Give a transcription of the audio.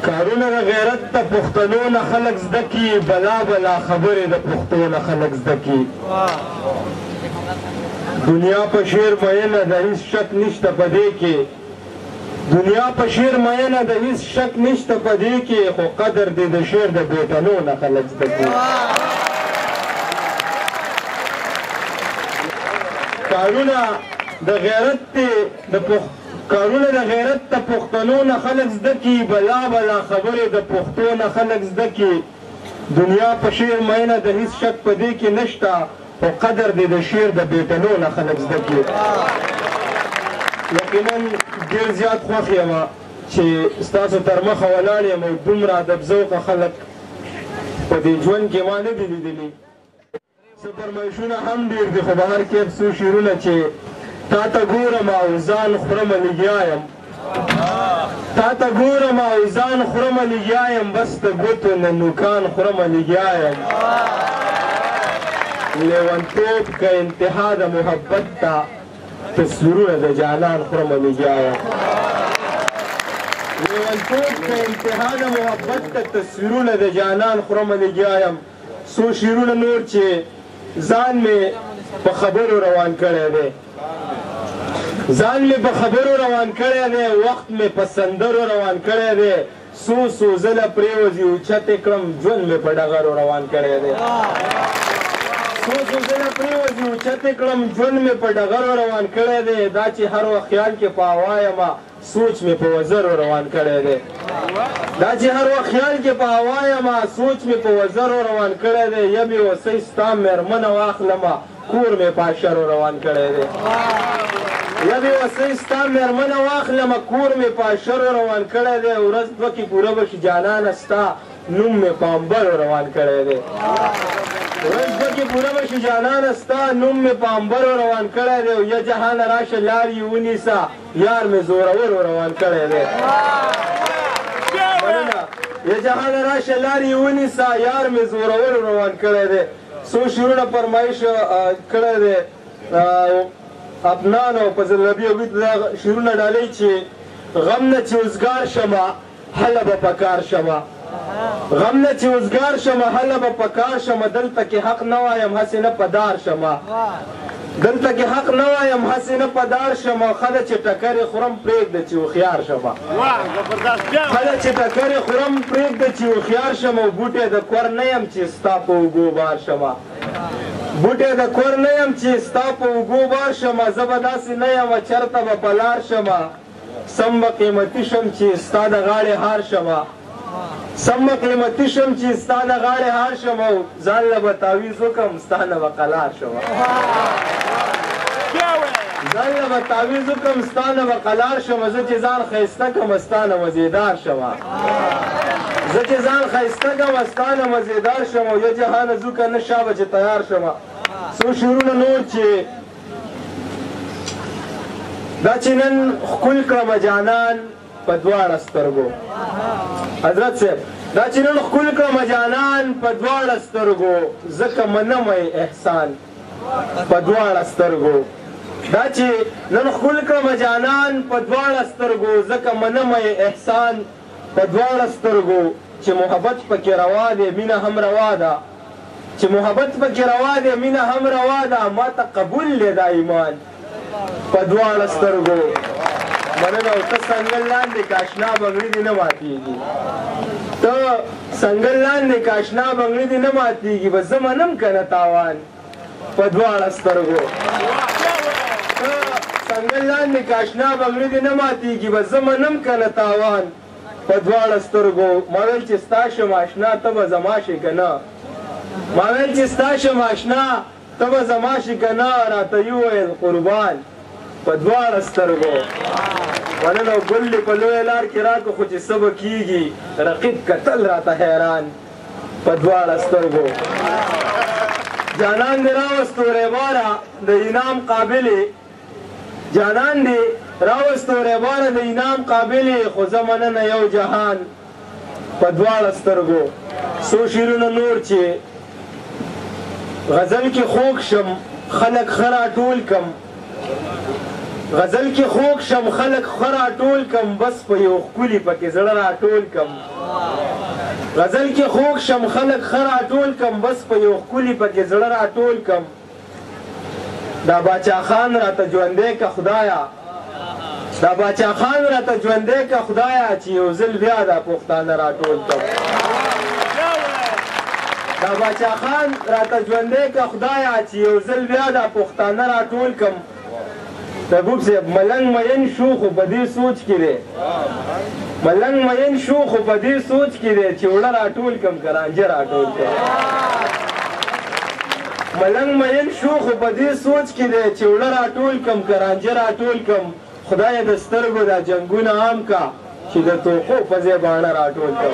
کارونه د غیرت د پښتنو نه خلک زده کي بلا بلا خبرې د پښتو نه خلک زده کي دنیا په شعر مینه د هیڅ شک نشته په دې کې دنیا په شعر مینه د هیڅ شک نشته په دې کې خو قدر دې د شعر د بوتنو نه خلک زده کي کارونه د غیرت کارونه د غیرت د پښتنو نه خلک زده کي بلا بلا خبرې د پښتو نه خلک زده کي دنیا په شعر مینه د هیڅ شک په دې کې نشته خو قدر دې د شعر د بېټنو نه خلک زده کي یقینا ډېر زیات خوښ یم چې ستاسو تر مخه ولاړ یم او دومره ادبذوقه خلک په دې ژوند کې ما نه دي لیدلي څه فرمایشونه هم ډېر دي خو به هر کې څو شعرونه چې تا ته ګورم او ځان خورم لګیا یم تا ته ګورم او ځان خورم لګیا یم بس د ګوتو نه نوکان خورم لګیا یم لیونتوب که انتها د محبت ته تصویرونه د جانان خورم لګیا یم لیونتوب که انتها د محبت ته تصویرونه د جانان خورم لګیا یم څو شعرونه نور چې ځان مې په خبرو روان کړی دی ځان مې په خبرو روان کړی دی وخت مې په سندرو روان کړی دی څو څو ځله پرېوځي اوچتې کړم ژوند مې په ډغرو روان کړی دی څو څو ځله پرېوځي اوچتې کړم ژوند مې په ډغرو روان کړی دی دا چې هر وخت خیال کې په هوا یمه سوچ مې په وزرو روان کړی دی دا چې هر وخت خیال کې په هوا یمه سوچ مې په وزرو روان کړی دی یبې اوسۍ ستا مېرمنه واخلمه کور مې په اشرو روان کړی دی یبې اوسۍ ستا مېرمنه واخلمه کور مې په اشرو روان کړی دی ورځ دوه کې پوره به شي جانانه ستا نوم مې په امبرو روان کړی دی ورځ دوه کې پوره به شي جانانه ستا نوم مې په امبرو روان کړی دی او یا جهانه راشه لار یې ونیسه یار مې زورورو روان کړی دی یا جهانه راشه لار یې ونیسه یار مې زورورو روان کړی دی څو شعرونه فرمایش کړی دی افنان او پزلبي او دا شعرونه ډالۍ چې غم نه چې اوزګار شمه هله به په کار شمه غم نه چې اوزګار شمه هله به په کار شمه دلته کې حق نه وایم هسې نه په دار شمه دلته کې حق نه وایم هسې نه په دار شمه ښه ده چې ټکرې خورم پرېږده چې هوښیار شمه ښه ده چې ټکرې خورم پرېږده چې هوښیار شمه او بوټی د کور نه یم چې ستا په اوږو بار شمه بوټی د کور نه یم چې ستا په اوږو بار شمه زه به داسې نه یم چېرته به په لار شمه سم به قیمتي شم چې ستا د غاړې هار شمه سم به قیمتي شم چې ستا د غاړې هار شم او ځان له به تعویض وکړم ستا نه به قلار شم ځان له به تعویض وکړم ستا نه به قلار شم زه چې ځان ښایسته کړم ستا نه مزېدار شم زه چې ځان ښایسته کړم ستا نه مزېدار شم او یا جهانه ځو که نه شا به چې تیار شم څو شعرونه نور چې دا چې نن ښکل کړمه جانان په دواړه سترګو حضرت صاحب دا چې نن ښکل کړمه جانان په دواړه سترګو ځکه منمه احسان په دواړه سترګو دا چې نن ښکل کړمه جانان په دواړه سترګو ځکه منمه احسان په دواړه سترګو چې محبت پکې روا دی مینه هم روا ده چې محبت پکې روا دی مینه هم روا ده ما ته قبول دی دا ایمان په دواړه سترګو مننه او ته څنګل لاندې که اشنا بنګړي دې نه ماتېږي ته څنګل لاندې که اشنا بنګړي دې نه ماتېږي بس زه منم که نه تاوان په دواړه سترګو ته څنګل لاندې که اشنا بنګړي دې نه ماتېږي بس زه منم که نه تاوان په دواړه سترګو ما ویل چې ستا شم اشنا ته به زما شې که نه ما ویل چې ستا شم اشنا ته به زما شې که نه راته یې وویل قربان په دواړه سترګو مننه او ګل دې په لویه لار کې راکړو خو چې څه به کېږي رقیب کتل راته حیران په دواړه سترګو جانان دې راوستو ریباره د انعام قابلې جانان دې راوستو ریباره د انعام قابلې خو زه مننه یو جهان په دواړه سترګو څو شعرونه نور چې غزل کې خوږ شم خلک ښه راټول کم غزل کې خوږ شم خلک ښه راټول کم بس په یو ښکلي پکې زړه راټول کم غزل کې خوږ شم خلک ښه راټول کم بس په یو ښکلي پکې زړه راټول کم دا باچا خان راته ژوندی که خدایا دا باچا خان راته ژوندی که خدایا چې یو ځل بیا دا پښتانه راټول کم دا باچا خان راته ژوندی که خدایا چې یو ځل بیا دا پښتانه راټول کم محبوب صاحب ملنګ مین شو خو په دې سوچ کې دی ملنګ مین شو خو په دې سوچ کې دی چې وړه راټول کم که رانجه راټول کم ملنګ مین شو خو په دې سوچ کې دی چې وړه راټول کم که رانجه راټول کم خدای د سترګو دا جنګونه عام کا چې د توقو په ځای باڼه راټول کم